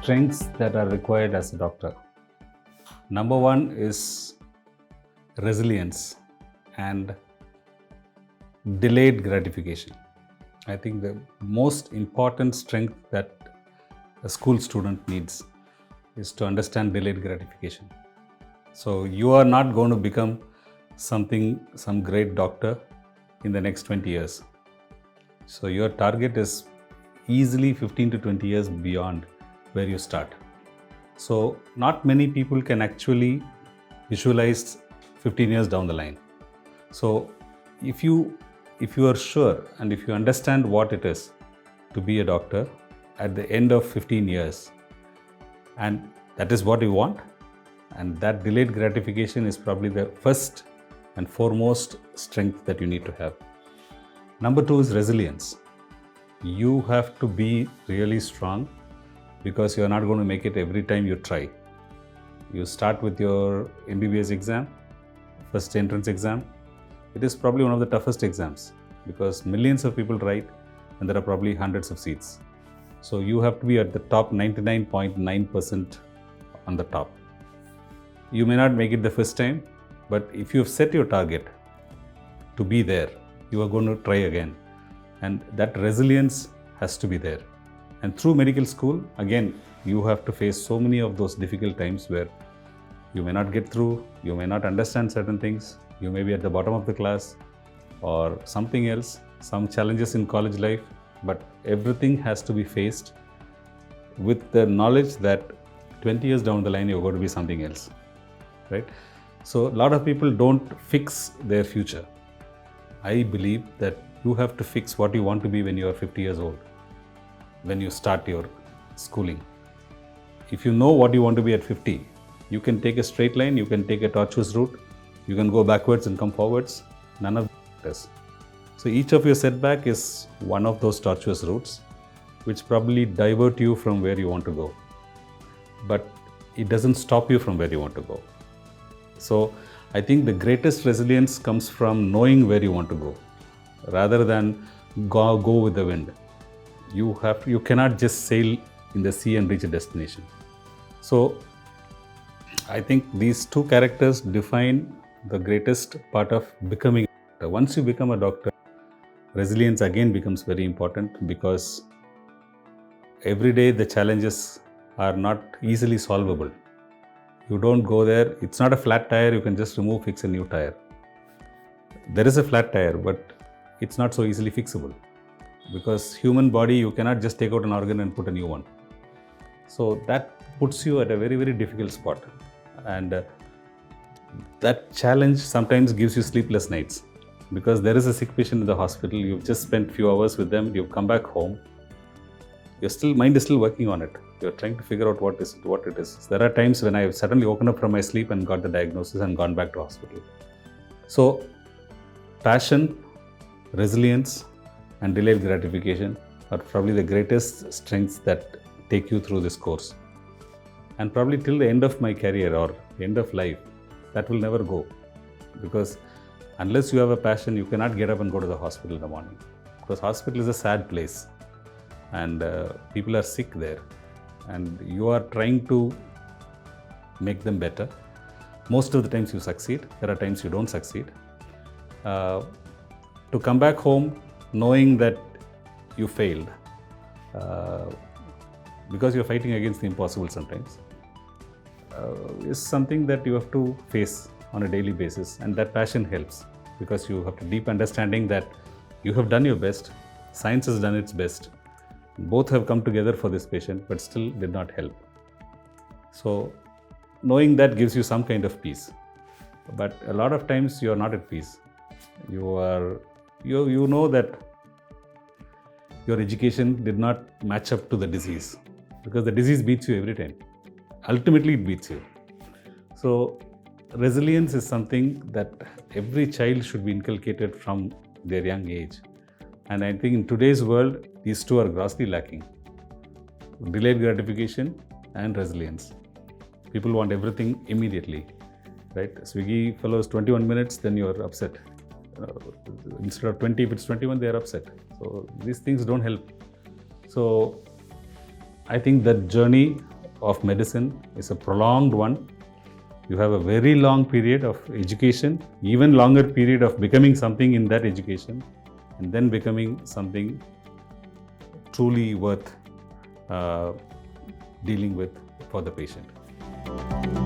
strengths that are required as a doctor. Number one is resilience and delayed gratification. I think the most important strength that a school student needs is to understand delayed gratification. So you are not going to become some great doctor in the next 20 years. So your target is easily 15 to 20 years beyond where you start. So not many people can actually visualize 15 years down the line. So if you are sure and if you understand what it is to be a doctor at the end of 15 years, and that is what you want, and that delayed gratification is probably the first and foremost strength that you need to have. Number two is resilience. You have to be really strong because you are not going to make it every time you try. You start with your MBBS exam, first entrance exam. It is probably one of the toughest exams because millions of people write and there are probably hundreds of seats. So you have to be at the top 99.9% on the top. You may not make it the first time, but if you have set your target to be there, you are going to try again. And that resilience has to be there. And through medical school, again, you have to face so many of those difficult times where you may not get through, you may not understand certain things, you may be at the bottom of the class or something else, some challenges in college life, but everything has to be faced with the knowledge that 20 years down the line, you're going to be something else, right? So a lot of people don't fix their future. I believe that you have to fix what you want to be when you are 50 years old, when you start your schooling. If you know what you want to be at 50, you can take a straight line, you can take a tortuous route, you can go backwards and come forwards. None of this. So each of your setback is one of those tortuous routes, which probably divert you from where you want to go. But it doesn't stop you from where you want to go. So I think the greatest resilience comes from knowing where you want to go, rather than go with the wind. You cannot just sail in the sea and reach a destination. So I think these two characters define the greatest part of becoming a doctor. Once you become a doctor, resilience again becomes very important because every day the challenges are not easily solvable. You don't go there, it's not a flat tire, you can just remove, fix a new tire. There is a flat tire, but it's not so easily fixable because human body, you cannot just take out an organ and put a new one. So that puts you at a very, very difficult spot. And that challenge sometimes gives you sleepless nights because there is a sick patient in the hospital, you've just spent few hours with them, you've come back home, your mind is still working on it. You're trying to figure out what it is. There are times when I have suddenly woken up from my sleep and got the diagnosis and gone back to hospital. So passion, resilience, and delayed gratification are probably the greatest strengths that take you through this course. And probably till the end of my career or end of life, that will never go. Because unless you have a passion, you cannot get up and go to the hospital in the morning. Because hospital is a sad place and people are sick there. And you are trying to make them better. Most of the times you succeed. There are times you don't succeed. To come back home knowing that you failed because you're fighting against the impossible sometimes is something that you have to face on a daily basis. And that passion helps because you have a deep understanding that you have done your best. Science has done its best. Both have come together for this patient, but still did not help. So knowing that gives you some kind of peace. But a lot of times you are not at peace. You know that your education did not match up to the disease because the disease beats you every time. Ultimately, it beats you. So resilience is something that every child should be inculcated from their young age. And I think in today's world, these two are grossly lacking. Delayed gratification and resilience. People want everything immediately, right? Swiggy follows 21 minutes, then you're upset. Instead of 20, if it's 21, they're upset. So these things don't help. So I think that journey of medicine is a prolonged one. You have a very long period of education, even longer period of becoming something in that education, and then becoming something truly worth dealing with for the patient.